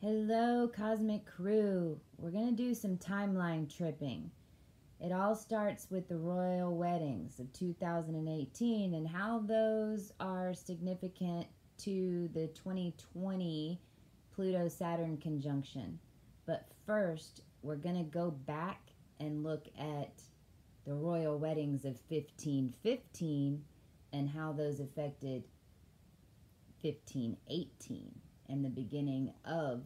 Hello, Cosmic Crew. We're going to do some timeline tripping. It all starts with the royal weddings of 2018 and how those are significant to the 2020 Pluto Saturn conjunction. But first, we're going to go back and look at the royal weddings of 1515 and how those affected 1518 and the beginning of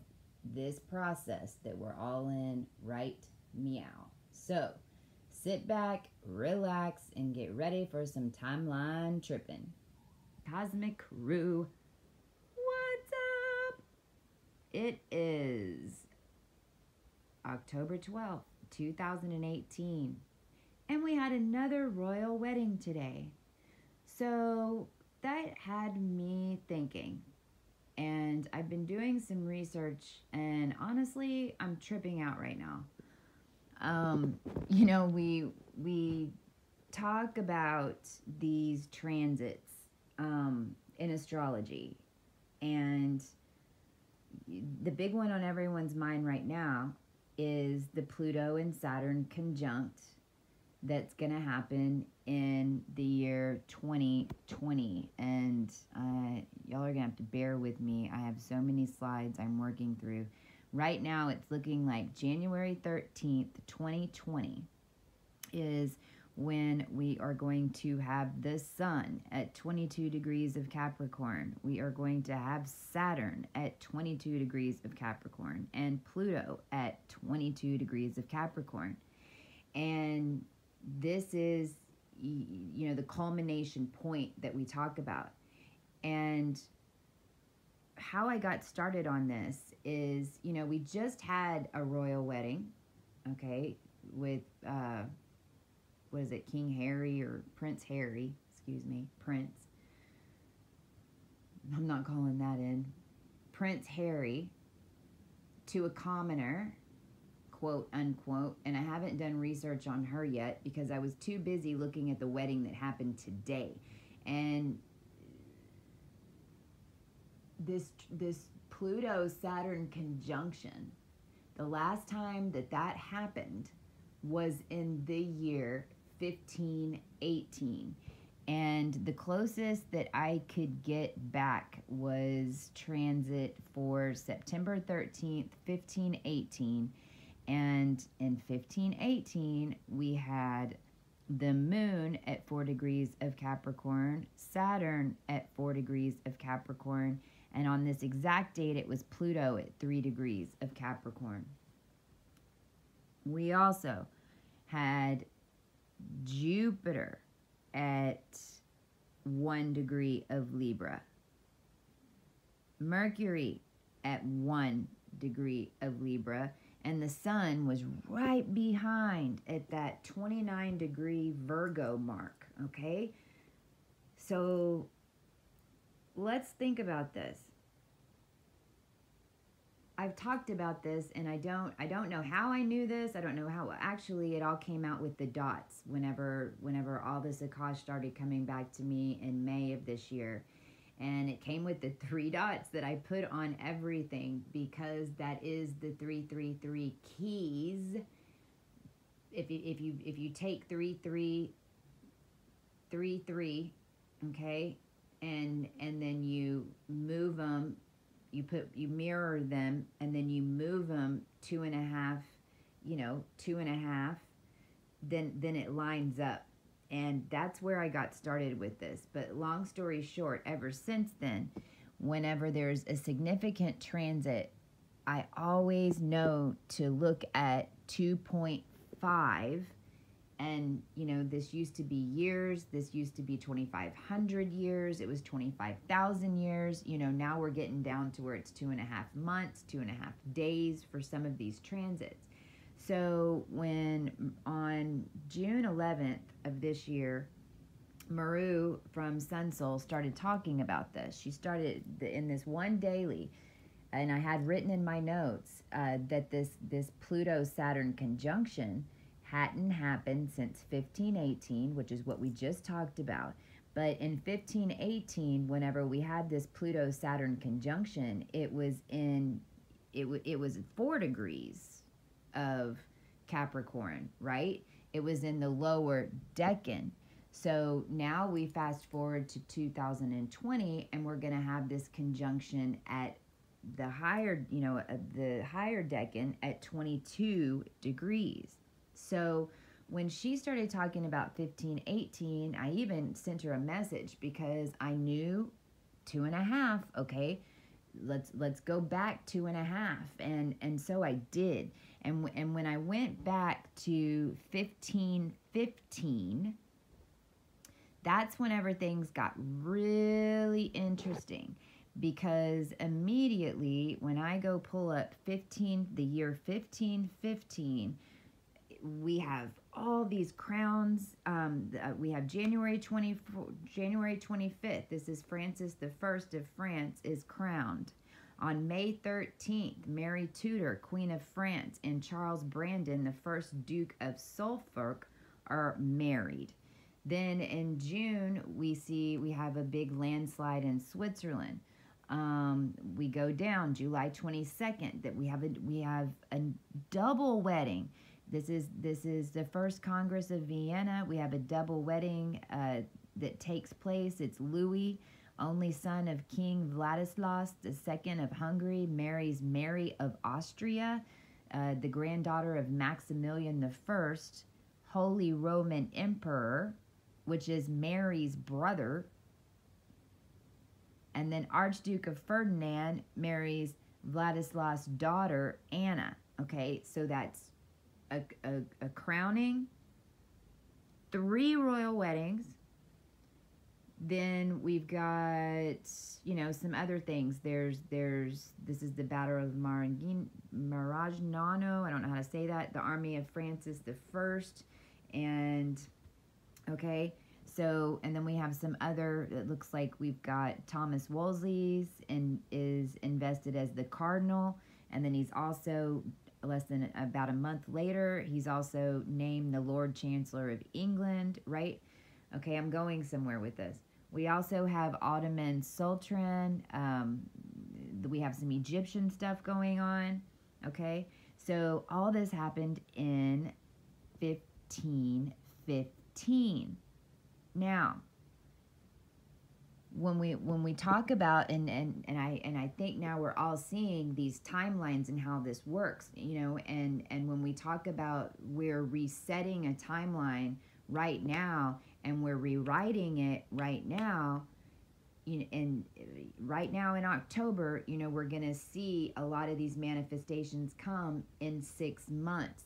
this process that we're all in right meow. So sit back, relax, and get ready for some timeline tripping. Cosmic Crew, what's up? It is October 12th, 2018, and we had another royal wedding today. So that had me thinking, and I've been doing some research, and honestly, I'm tripping out right now. We talk about these transits in astrology, and the big one on everyone's mind right now is the Pluto and Saturn conjunct that's going to happen in the year 2020. And y'all are going to have to bear with me. I have so many slides I'm working through. Right now, it's looking like January 13th, 2020 is when we are going to have the Sun at 22 degrees of Capricorn. We are going to have Saturn at 22 degrees of Capricorn and Pluto at 22 degrees of Capricorn. And this is, the culmination point that we talk about. And how I got started on this is, we just had a royal wedding, okay, with, what is it, King Harry or Prince Harry, Prince. I'm not calling that in. Prince Harry to a commoner, quote unquote, and I haven't done research on her yet because I was too busy looking at the wedding that happened today. And this Pluto-Saturn conjunction, the last time that happened was in the year 1518. And the closest that I could get back was transit for September 13th, 1518. And in 1518, we had the moon at 4 degrees of Capricorn, Saturn at 4 degrees of Capricorn, and on this exact date, it was Pluto at 3 degrees of Capricorn. We also had Jupiter at 1 degree of Libra, Mercury at 1 degree of Libra, and the Sun was right behind at that 29 degree Virgo mark, okay? So let's think about this. I've talked about this, and I don't know how I knew this. I don't know how actually it all came out with the dots whenever all this Akash started coming back to me in May of this year. And it came with the 3 dots that I put on everything because that is the 333 keys. If you take 3333, okay, and then you move them, you mirror them, and then you move them 2.5, 2.5, then it lines up. And that's where I got started with this. But long story short, ever since then, whenever there's a significant transit, I always know to look at 2.5. And, this used to be years. This used to be 2,500 years. It was 25,000 years. Now we're getting down to where it's 2.5 months, 2.5 days for some of these transits. So when on June 11th of this year, Maru from Sun Soul started talking about this. She started in this one daily, and I had written in my notes that this Pluto-Saturn conjunction hadn't happened since 1518, which is what we just talked about. But in 1518, whenever we had this Pluto-Saturn conjunction, it was it was 4 degrees of Capricorn, right? It was in the lower decan. So now we fast forward to 2020, and we're going to have this conjunction at the higher, the higher decan at 22 degrees. So when she started talking about 1518, I even sent her a message because I knew 2.5. Okay, let's go back 2.5, and so I did. And when I went back to 1515, that's whenever things got really interesting, because immediately when I go pull up the year 1515, we have all these crowns. We have January 25th. This is Francis the First of France is crowned. On May 13th, Mary Tudor, Queen of France, and Charles Brandon, the first Duke of Suffolk, are married. Then in June, we have a big landslide in Switzerland. We go down July 22nd, that we have a double wedding. This is the first Congress of Vienna. We have a double wedding that takes place. It's Louis, only son of King Vladislav II of Hungary, marries Mary of Austria, the granddaughter of Maximilian I, Holy Roman Emperor, which is Mary's brother. And then Archduke of Ferdinand marries Vladislav's daughter, Anna. Okay, so that's a crowning, 3 royal weddings. Then we've got, some other things. This is the Battle of Maragnano. I don't know how to say that. The army of Francis the First. And, okay, so, and then we have some other, it looks like we've got Thomas Wolsey's and is invested as the cardinal. And then he's also, less than about a month later, he's also named the Lord Chancellor of England, right? Okay, I'm going somewhere with this. We also have Ottoman Sultan. We have some Egyptian stuff going on, okay? So all this happened in 1515. Now, when we talk about, and I think now we're all seeing these timelines and how this works, and when we talk about we're resetting a timeline right now, and we're rewriting it right now, and right now in October, we're going to see a lot of these manifestations come in 6 months.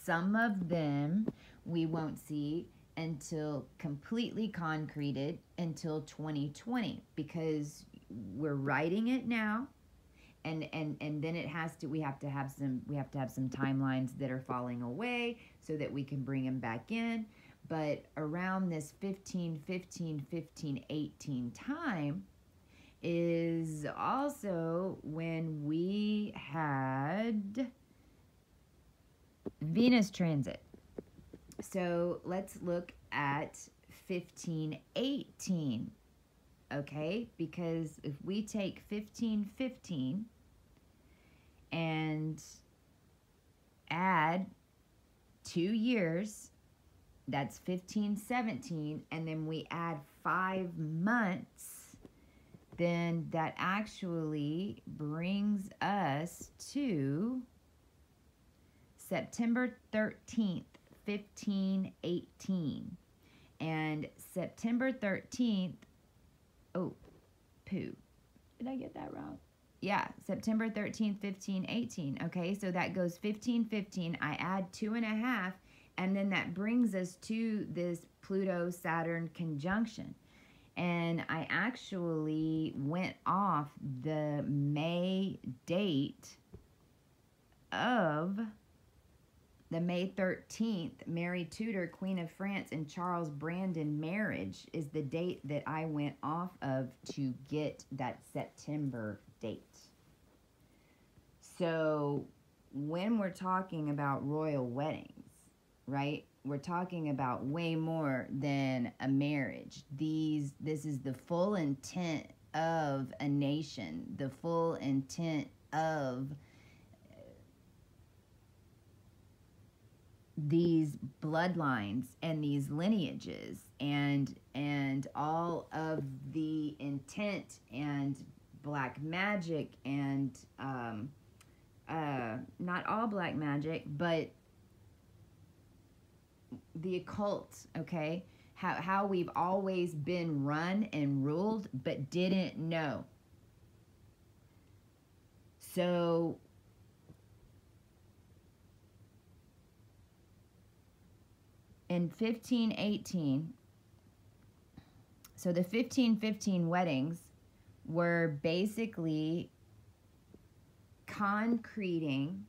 Some of them we won't see until completely concreted until 2020, because we're writing it now, and then we have to have some timelines that are falling away so that we can bring them back in. But around this 1518 time is also when we had Venus transit. So let's look at 1518, okay? Because if we take 1515 and add 2 years, that's 1517, and then we add 5 months, then that actually brings us to September 13th, 1518. And September 13th, did I get that wrong? Yeah, September 13th, 1518. Okay, so that goes 1515. I add 2.5, and then that brings us to this Pluto-Saturn conjunction. And I actually went off the May date of the May 13th, Mary Tudor, Queen of France, and Charles Brandon marriage is the date that I went off of to get that September date. So when we're talking about royal weddings, right, we're talking about way more than a marriage. This is the full intent of a nation, the full intent of these bloodlines and these lineages and all of the intent and black magic and not all black magic, but the occult, okay? How we've always been run and ruled but didn't know. So in 1518, so the 1515 weddings were basically concreting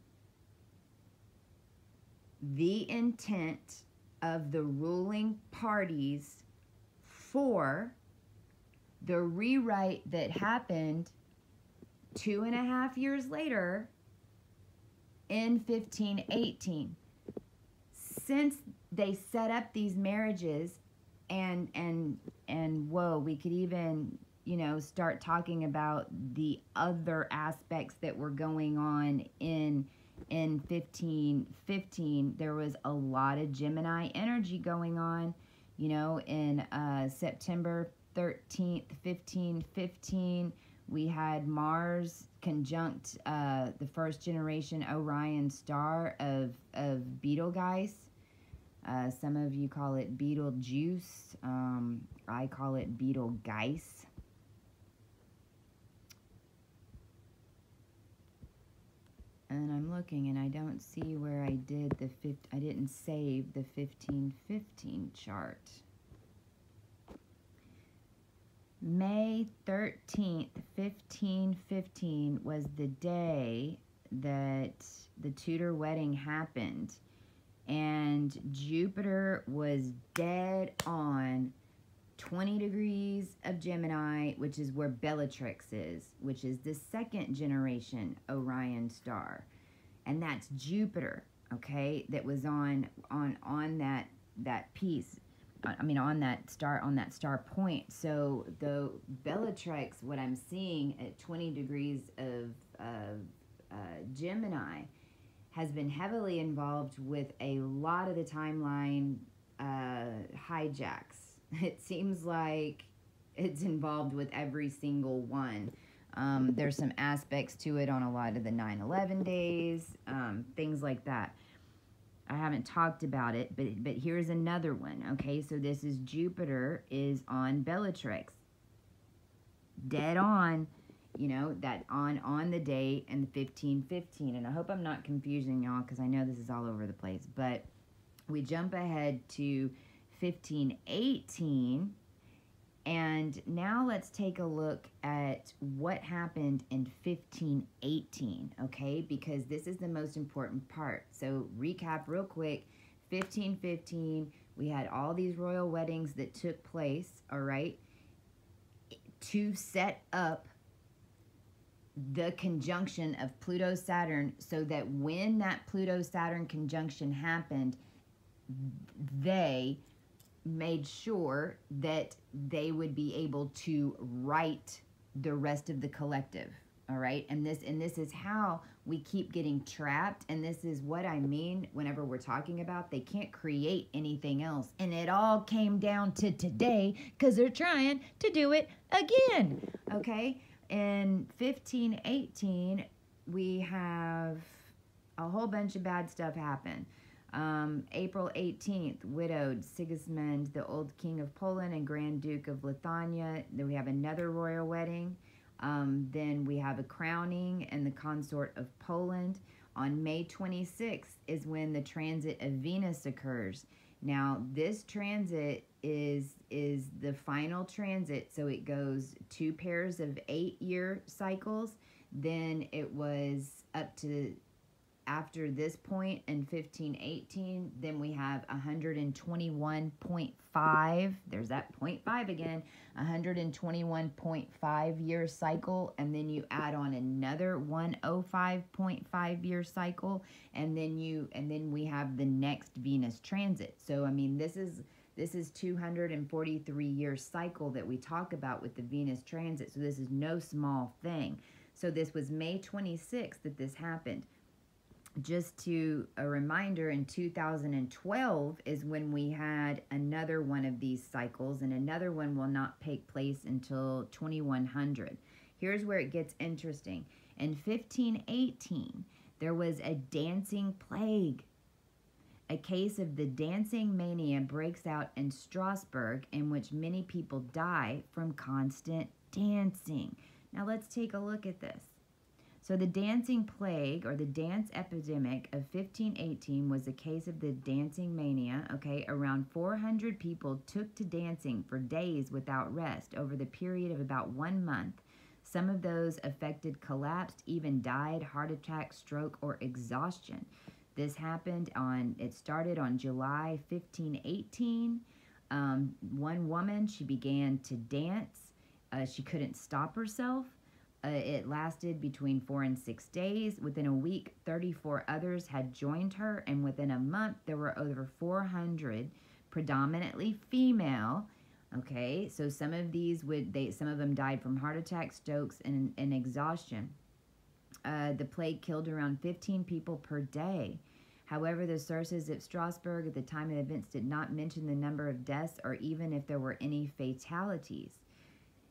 the intent of the ruling parties for the rewrite that happened 2.5 years later in 1518. Since they set up these marriages and whoa, we could even, you know, start talking about the other aspects that were going on in 1515. There was a lot of Gemini energy going on, you know, in September 13th, 1515, we had Mars conjunct the first generation Orion star of Betelgeuse. Some of you call it Betelgeuse. I call it Betelgeuse. And I'm looking and I don't see where I did I didn't save the 1515 chart. May 13th, 1515 was the day that the Tudor wedding happened. And Jupiter was dead on 20 degrees of Gemini, which is where Bellatrix is, which is the second generation Orion star. And that's Jupiter, okay, that was on that piece. I mean, on that star point. So the Bellatrix, what I'm seeing at 20 degrees of Gemini, has been heavily involved with a lot of the timeline hijacks. It seems like it's involved with every single one. There's some aspects to it on a lot of the 9/11 days, things like that. I haven't talked about it, but here's another one, okay? So this is Jupiter is on Bellatrix. Dead on, you know, that on the date and 1515. And I hope I'm not confusing y'all because I know this is all over the place. But we jump ahead to 1518. And now let's take a look at what happened in 1518, okay? Because this is the most important part. So recap real quick. 1515, we had all these royal weddings that took place, all right, to set up the conjunction of Pluto-Saturn so that when that Pluto-Saturn conjunction happened, they made sure that they would be able to write the rest of the collective, all right? And this is how we keep getting trapped, and this is what I mean whenever we're talking about they can't create anything else. And it all came down to today because they're trying to do it again, okay? In 1518, we have a whole bunch of bad stuff happen. April 18th, widowed Sigismund, the old king of Poland and Grand Duke of Lithuania. Then we have another royal wedding. Then we have a crowning and the consort of Poland. On May 26th is when the transit of Venus occurs. Now, this transit is the final transit, so it goes 2 pairs of 8-year cycles. Then it was up to after this point in 1518, then we have 121.5, there's that 0.5 again, 121.5 year cycle, and then you add on another 105.5 year cycle, and then we have the next Venus transit. So I mean, this is 243 year cycle that we talk about with the Venus transit. So this is no small thing. So this was May 26th that this happened. just to a reminder, in 2012 is when we had another one of these cycles, and another one will not take place until 2100. Here's where it gets interesting. In 1518, there was a dancing plague. A case of the dancing mania breaks out in Strasbourg, in which many people die from constant dancing. Now let's take a look at this. So the dancing plague, or the dance epidemic of 1518, was a case of the dancing mania. Okay, around 400 people took to dancing for days without rest over the period of about 1 month. Some of those affected collapsed, even died, heart attack, stroke, or exhaustion. This it started on July 1518. One woman, she began to dance. She couldn't stop herself. It lasted between 4 and 6 days. Within a week, 34 others had joined her, and within a month, there were over 400, predominantly female. Okay, so some of them died from heart attacks, strokes, and exhaustion. The plague killed around 15 people per day. However, the sources at Strasbourg at the time of the events did not mention the number of deaths or even if there were any fatalities.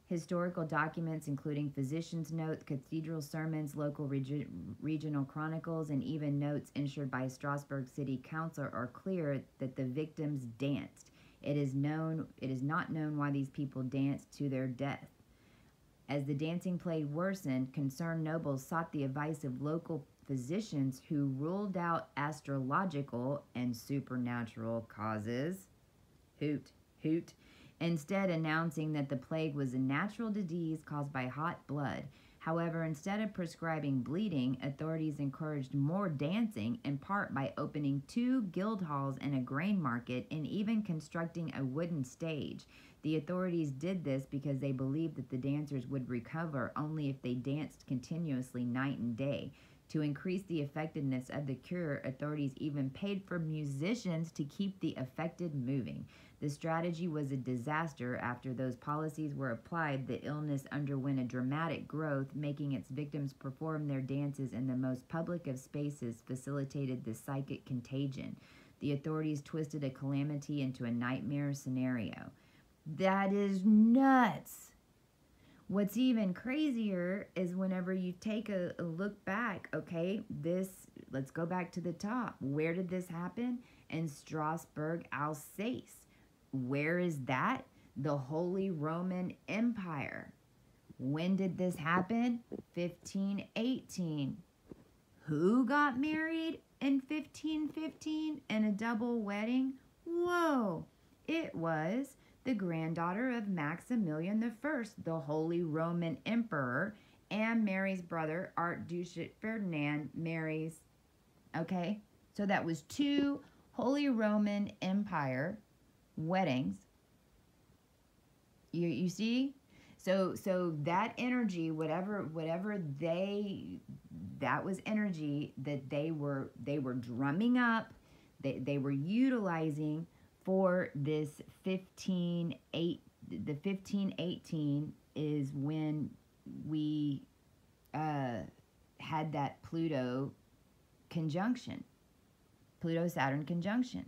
Historical documents, including physicians' notes, cathedral sermons, local regional chronicles, and even notes ensured by Strasbourg City Council, are clear that the victims danced. It is not known why these people danced to their death. As the dancing plague worsened, concerned nobles sought the advice of local physicians who ruled out astrological and supernatural causes. Hoot, hoot. Instead, announcing that the plague was a natural disease caused by hot blood. However, instead of prescribing bleeding, authorities encouraged more dancing, in part by opening 2 guild halls and a grain market, and even constructing a wooden stage. The authorities did this because they believed that the dancers would recover only if they danced continuously night and day. To increase the effectiveness of the cure, authorities even paid for musicians to keep the affected moving. The strategy was a disaster. After those policies were applied, the illness underwent a dramatic growth, making its victims perform their dances in the most public of spaces, facilitated the psychic contagion. The authorities twisted a calamity into a nightmare scenario. That is nuts. What's even crazier is whenever you take a look back, okay, let's go back to the top. Where did this happen? In Strasbourg, Alsace. Where is that? The Holy Roman Empire. When did this happen? 1518. Who got married in 1515 in a double wedding? Whoa! It was the granddaughter of Maximilian I, the Holy Roman Emperor, and Mary's brother, Archduke Ferdinand, Mary's. Okay, so that was 2 Holy Roman Empire weddings. You see? So that energy, whatever that was energy that they were drumming up, they were utilizing for this 1518 is when we had that Pluto-Saturn conjunction.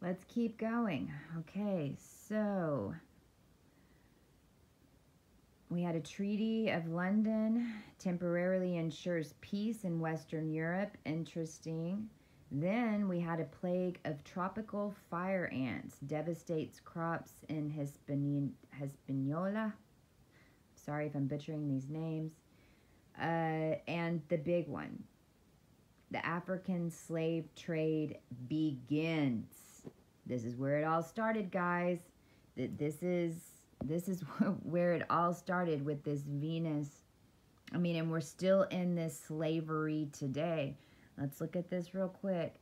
Let's keep going. Okay, so we had a Treaty of London, temporarily ensures peace in Western Europe. Interesting. Then we had a plague of tropical fire ants, devastates crops in Hispaniola. Sorry if I'm butchering these names. And the big one, the African slave trade begins. This is where it all started, guys. This is where it all started with this Venus. And we're still in this slavery today. Let's look at this real quick.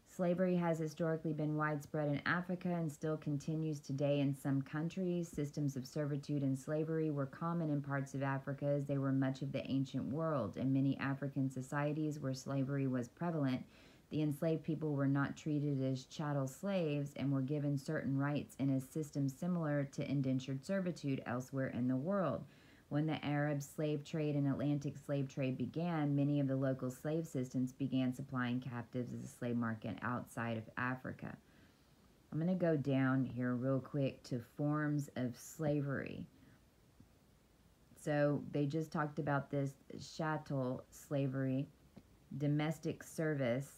Slavery has historically been widespread in Africa and still continues today in some countries. Systems of servitude and slavery were common in parts of Africa as they were much of the ancient world. In many African societies where slavery was prevalent, the enslaved people were not treated as chattel slaves and were given certain rights in a system similar to indentured servitude elsewhere in the world. When the Arab slave trade and Atlantic slave trade began, many of the local slave systems began supplying captives as a slave market outside of Africa. I'm going to go down here real quick to forms of slavery. So they just talked about this chattel slavery, domestic service.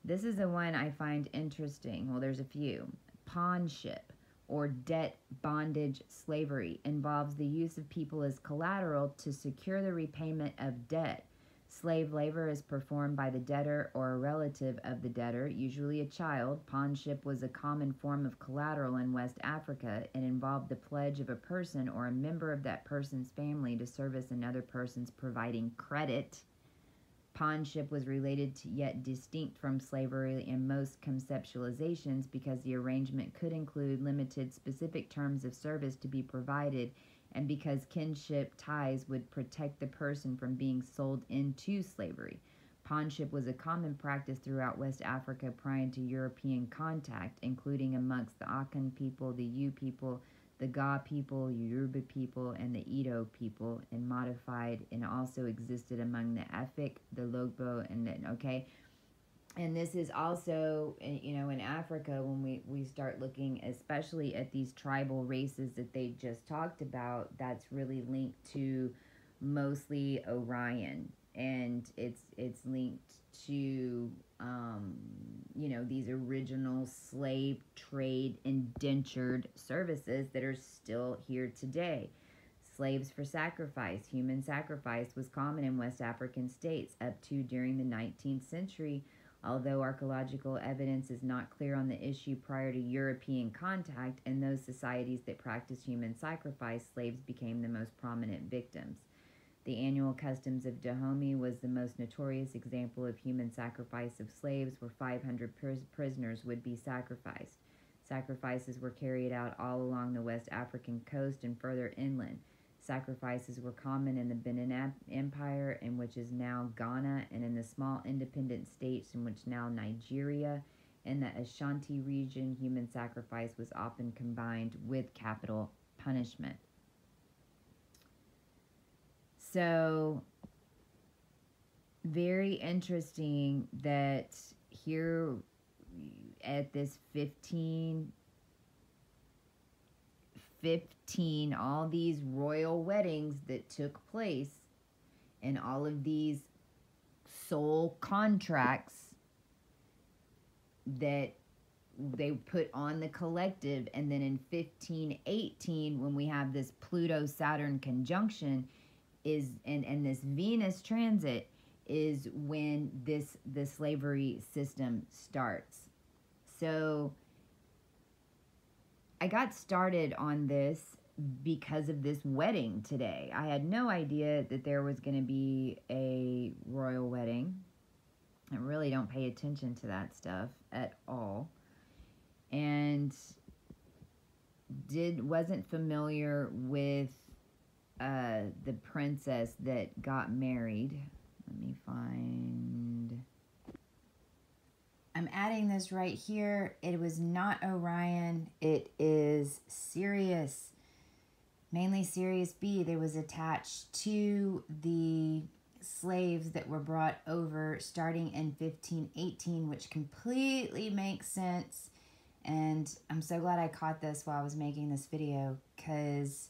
This is the one I find interesting. Well, there's a few. Pawnship or debt bondage slavery involves the use of people as collateral to secure the repayment of debt. Slave labor is performed by the debtor or a relative of the debtor, usually a child. Pawnship was a common form of collateral in West Africa and involved the pledge of a person or a member of that person's family to service another person's providing credit. Pawnship was related to yet distinct from slavery in most conceptualizations because the arrangement could include limited specific terms of service to be provided and because kinship ties would protect the person from being sold into slavery. Pawnship was a common practice throughout West Africa prior to European contact, including amongst the Akan people, the Yu people, the Ga people, Yoruba people, and the Edo people, and modified and also existed among the Efik, the Logbo, and the, okay? And this is also, you know, in Africa, when we start looking especially at these tribal races that they just talked about, that's really linked to mostly Orion. And it's linked to, you know, these original slave trade indentured services that are still here today. Slaves for sacrifice. Human sacrifice was common in West African states up to during the 19th century. Although archaeological evidence is not clear on the issue prior to European contact, in those societies that practiced human sacrifice, slaves became the most prominent victims. The annual customs of Dahomey was the most notorious example of human sacrifice of slaves, where 500 prisoners would be sacrificed. Sacrifices were carried out all along the West African coast and further inland. Sacrifices were common in the Benin Empire, in which is now Ghana, and in the small independent states in which now Nigeria. In the Ashanti region, human sacrifice was often combined with capital punishment. So, very interesting that here at this 15, all these royal weddings that took place and all of these soul contracts that they put on the collective, and then in 1518 when we have this Pluto-Saturn conjunction is and this Venus transit is when the slavery system starts. So I got started on this because of this wedding today. I had no idea that there was going to be a royal wedding. I really don't pay attention to that stuff at all. And wasn't familiar with the princess that got married. Let me find... I'm adding this right here. It was not Orion. It is Sirius, mainly Sirius B. That was attached to the slaves that were brought over starting in 1518, which completely makes sense. And I'm so glad I caught this while I was making this video, because,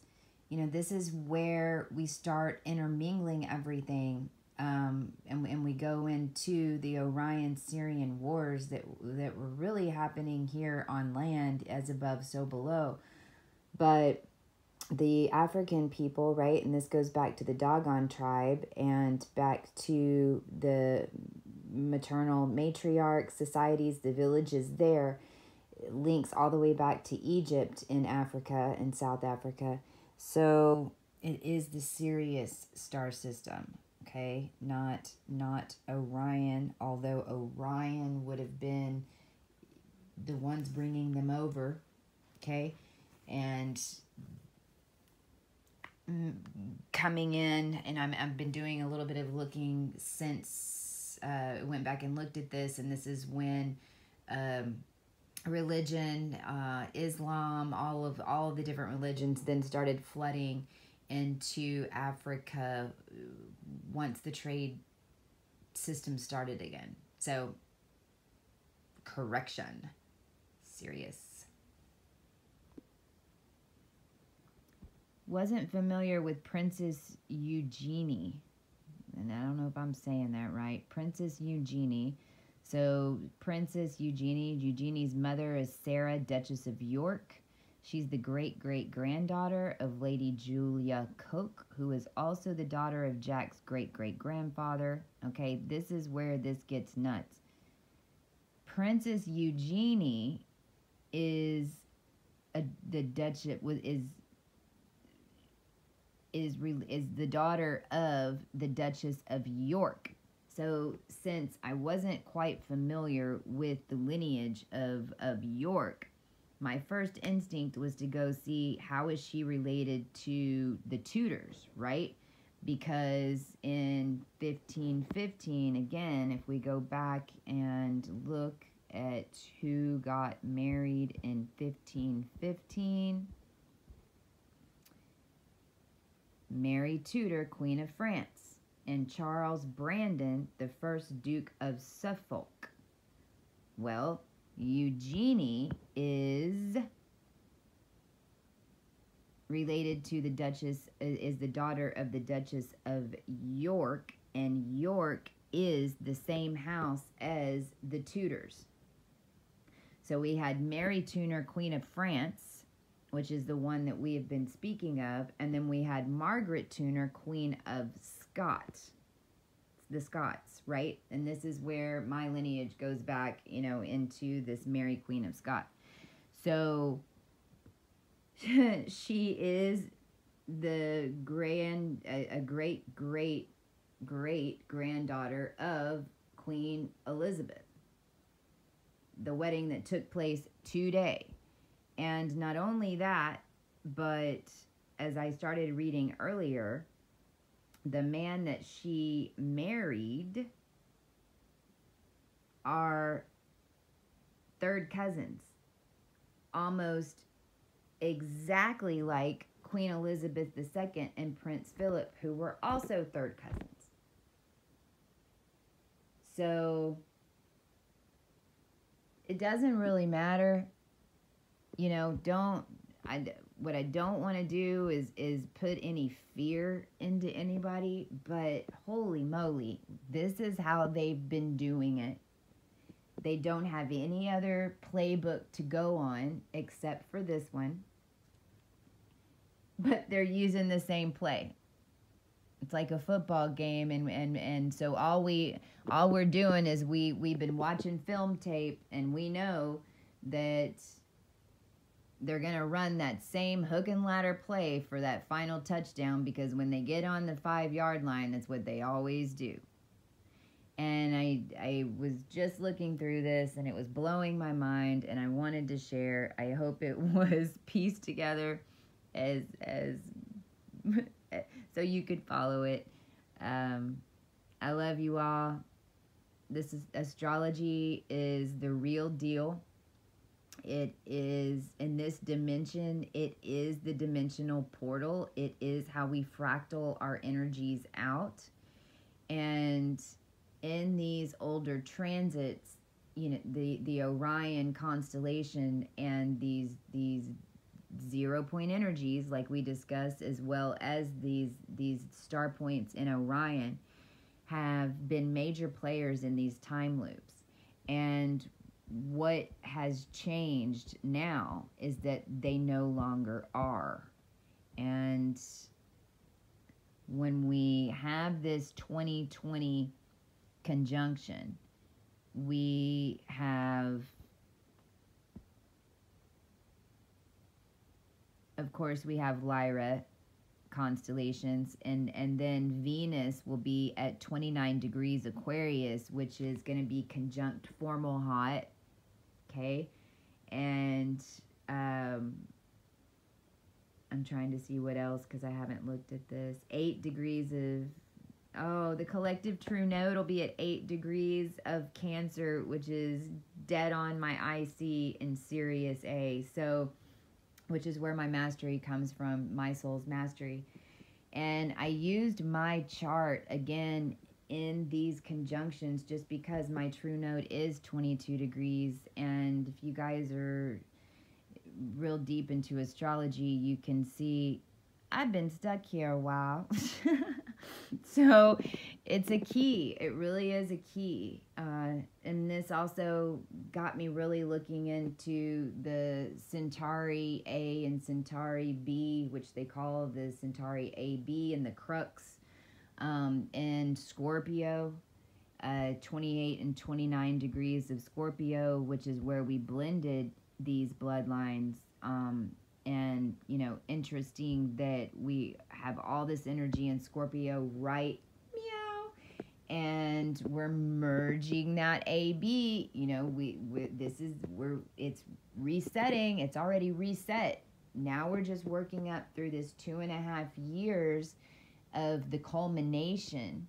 you know, this is where we start intermingling everything. And we go into the Orion-Sirian wars that were really happening here on land, as above, so below. But the African people, right, and this goes back to the Dogon tribe and back to the maternal matriarch societies, the villages there, links all the way back to Egypt in Africa and South Africa. So it is the Sirius star system. Okay, not Orion, although Orion would have been the ones bringing them over, okay, and coming in, and I've been doing a little bit of looking since I went back and looked at this, and this is when religion, Islam, all of the different religions then started flooding into Africa once the trade system started again. So, correction. Serious. Wasn't familiar with Princess Eugenie. And I don't know if I'm saying that right. Princess Eugenie. So, Princess Eugenie. Eugenie's mother is Sarah, Duchess of York. She's the great-great-granddaughter of Lady Julia Coke, who is also the daughter of Jack's great-great-grandfather. Okay, this is where this gets nuts. Princess Eugenie is the Duchess is the daughter of the Duchess of York. So since I wasn't quite familiar with the lineage of York, my first instinct was to go see how is she related to the Tudors, right? Because in 1515, again, if we go back and look at who got married in 1515, Mary Tudor, Queen of France, and Charles Brandon, the first Duke of Suffolk. Well, Eugenie is related to the Duchess, is the daughter of the Duchess of York, and York is the same house as the Tudors. So we had Mary Tudor, Queen of France, which is the one that we have been speaking of, and then we had Margaret Tudor, Queen of Scots. The Scots, right? And this is where my lineage goes back, you know, into this Mary Queen of Scots. So she is the great granddaughter of Queen Elizabeth, the wedding that took place today. And not only that, but as I started reading earlier, the man that she married are third cousins, almost exactly like Queen Elizabeth II and Prince Philip, who were also third cousins. So it doesn't really matter, you know, what I don't want to do is put any fear into anybody, but holy moly, this is how they've been doing it. They don't have any other playbook to go on except for this one, but they're using the same play. It's like a football game, and so all we're doing is we've been watching film tape, and we know that they're going to run that same hook and ladder play for that final touchdown, because when they get on the 5-yard line, that's what they always do. And I was just looking through this, and it was blowing my mind, and I wanted to share. I hope it was pieced together as so you could follow it. I love you all. This is astrology is the real deal. It is in this dimension. It is the dimensional portal. It is how we fractal our energies out. And in these older transits, you know, the Orion constellation and these 0-point energies, like we discussed, as well as these star points in Orion, have been major players in these time loops. And what has changed now is that they no longer are. And when we have this 2020 conjunction, we have, of course, we have Lyra constellations, and then Venus will be at 29 degrees Aquarius, which is going to be conjunct formal hot, okay? And I'm trying to see what else, because I haven't looked at this. 8 degrees of, the collective true node will be at 8 degrees of Cancer, which is dead on my IC in Sirius A, so, which is where my mastery comes from, my soul's mastery. And I used my chart again in these conjunctions just because my true node is 22 degrees. And if you guys are real deep into astrology, you can see I've been stuck here a while. So it's a key. It really is a key. And this also got me really looking into the Centauri A and Centauri B, which they call the Centauri AB and the Crux, and Scorpio. 28 and 29 degrees of Scorpio, which is where we blended these bloodlines. And, you know, interesting that we have all this energy in Scorpio, right? Meow. And we're merging that AB, you know, it's resetting. It's already reset. Now we're just working up through this 2.5 years of the culmination,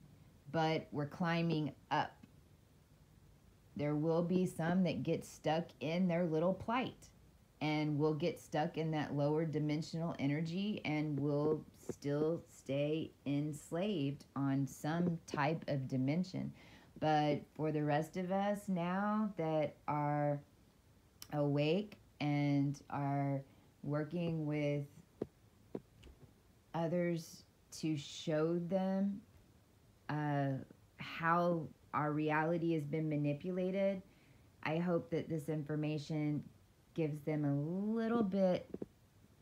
but we're climbing up. There will be some that get stuck in their little plight, and will get stuck in that lower dimensional energy and will still stay enslaved on some type of dimension. But for the rest of us now that are awake and are working with others to show them how our reality has been manipulated, I hope that this information gives them a little bit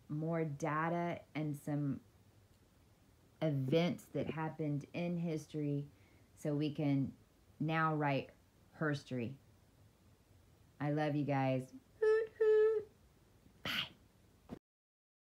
more data and some events that happened in history so we can now write herstory. I love you guys.